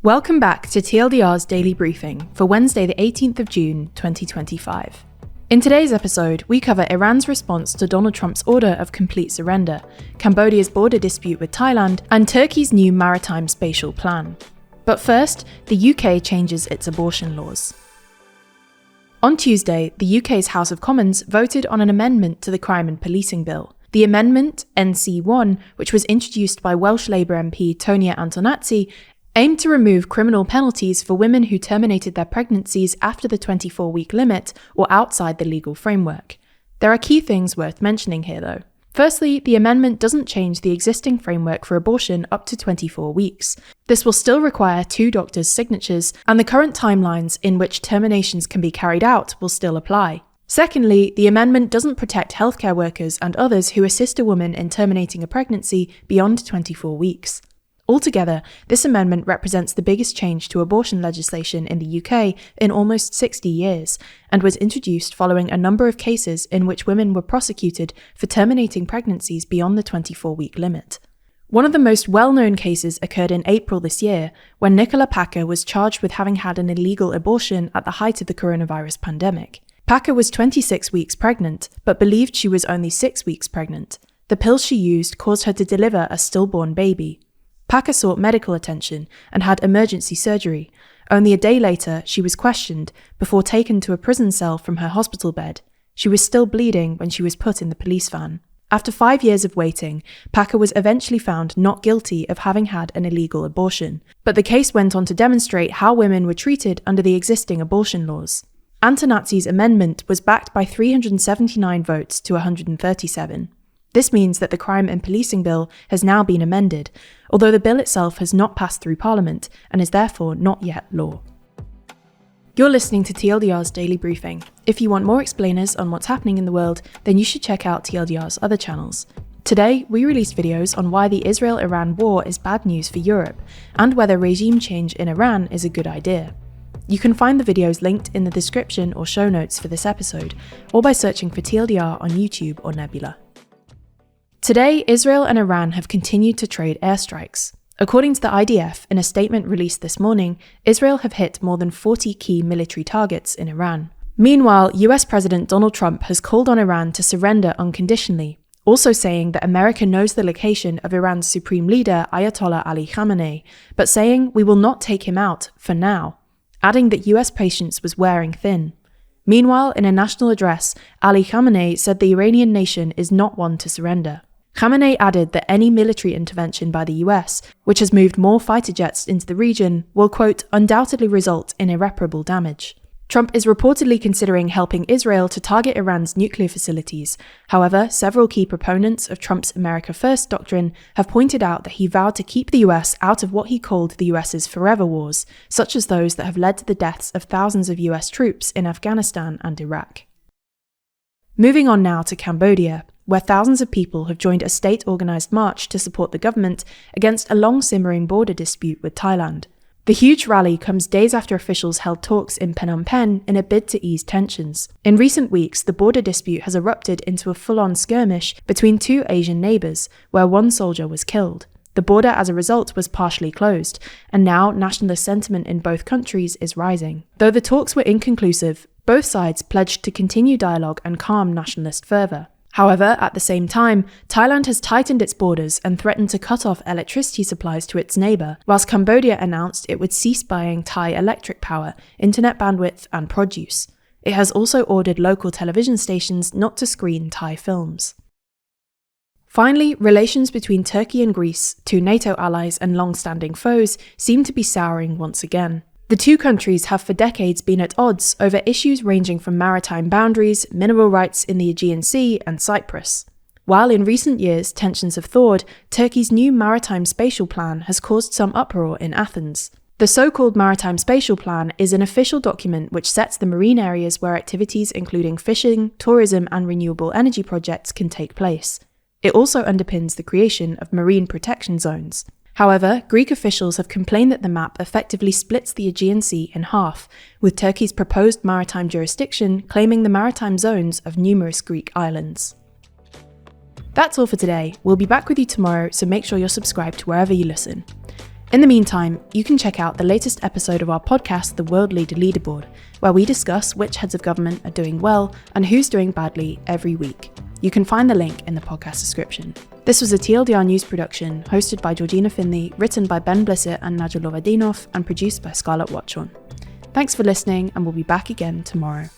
Welcome back to TLDR's daily briefing for Wednesday the 18th of June 2025. In today's episode, we cover Iran's response to Donald Trump's order of complete surrender, Cambodia's border dispute with Thailand, and Turkey's new maritime spatial plan. But first, the UK changes its abortion laws. On Tuesday, the UK's House of Commons voted on an amendment to the Crime and Policing Bill. The amendment, NC1, which was introduced by Welsh Labour MP Tonia Antonazzi, aimed to remove criminal penalties for women who terminated their pregnancies after the 24-week limit or outside the legal framework. There are key things worth mentioning here, though. Firstly, the amendment doesn't change the existing framework for abortion up to 24 weeks. This will still require 2 doctors' signatures, and the current timelines in which terminations can be carried out will still apply. Secondly, the amendment doesn't protect healthcare workers and others who assist a woman in terminating a pregnancy beyond 24 weeks. Altogether, this amendment represents the biggest change to abortion legislation in the UK in almost 60 years, and was introduced following a number of cases in which women were prosecuted for terminating pregnancies beyond the 24-week limit. One of the most well-known cases occurred in April this year, when Nicola Packer was charged with having had an illegal abortion at the height of the coronavirus pandemic. Packer was 26 weeks pregnant, but believed she was only 6 weeks pregnant. The pills she used caused her to deliver a stillborn baby. Packer sought medical attention and had emergency surgery. Only a day later, she was questioned before taken to a prison cell from her hospital bed. She was still bleeding when she was put in the police van. After 5 years of waiting, Packer was eventually found not guilty of having had an illegal abortion. But the case went on to demonstrate how women were treated under the existing abortion laws. Antonazzi's amendment was backed by 379 votes to 137. This means that the Crime and Policing Bill has now been amended, although the bill itself has not passed through Parliament and is therefore not yet law. You're listening to TLDR's daily briefing. If you want more explainers on what's happening in the world, then you should check out TLDR's other channels. Today, we released videos on why the Israel-Iran war is bad news for Europe, and whether regime change in Iran is a good idea. You can find the videos linked in the description or show notes for this episode, or by searching for TLDR on YouTube or Nebula. Today, Israel and Iran have continued to trade airstrikes. According to the IDF, in a statement released this morning, Israel have hit more than 40 key military targets in Iran. Meanwhile, US President Donald Trump has called on Iran to surrender unconditionally, also saying that America knows the location of Iran's supreme leader Ayatollah Ali Khamenei, but saying we will not take him out for now, adding that US patience was wearing thin. Meanwhile, in a national address, Ali Khamenei said the Iranian nation is not one to surrender. Khamenei added that any military intervention by the US, which has moved more fighter jets into the region, will, quote, undoubtedly result in irreparable damage. Trump is reportedly considering helping Israel to target Iran's nuclear facilities. However, several key proponents of Trump's America First doctrine have pointed out that he vowed to keep the US out of what he called the US's forever wars, such as those that have led to the deaths of thousands of US troops in Afghanistan and Iraq. Moving on now to Cambodia, where thousands of people have joined a state-organised march to support the government against a long-simmering border dispute with Thailand. The huge rally comes days after officials held talks in Phnom Penh in a bid to ease tensions. In recent weeks, the border dispute has erupted into a full-on skirmish between 2 Asian neighbours, where 1 soldier was killed. The border as a result was partially closed, and now nationalist sentiment in both countries is rising. Though the talks were inconclusive, both sides pledged to continue dialogue and calm nationalist fervour. However, at the same time, Thailand has tightened its borders and threatened to cut off electricity supplies to its neighbour, whilst Cambodia announced it would cease buying Thai electric power, internet bandwidth and produce. It has also ordered local television stations not to screen Thai films. Finally, relations between Turkey and Greece, 2 NATO allies and long-standing foes, seem to be souring once again. The 2 countries have for decades been at odds over issues ranging from maritime boundaries, mineral rights in the Aegean Sea, and Cyprus. While in recent years tensions have thawed, Turkey's new maritime spatial plan has caused some uproar in Athens. The so-called Maritime Spatial Plan is an official document which sets the marine areas where activities including fishing, tourism, and renewable energy projects can take place. It also underpins the creation of marine protection zones. However, Greek officials have complained that the map effectively splits the Aegean Sea in half, with Turkey's proposed maritime jurisdiction claiming the maritime zones of numerous Greek islands. That's all for today. We'll be back with you tomorrow, so make sure you're subscribed to wherever you listen. In the meantime, you can check out the latest episode of our podcast, The World Leader Leaderboard, where we discuss which heads of government are doing well and who's doing badly every week. You can find the link in the podcast description. This was a TLDR news production hosted by Georgina Finley, written by Ben Blisset and Nadja Lovadinov, and produced by Scarlett Watchorn. Thanks for listening, and we'll be back again tomorrow.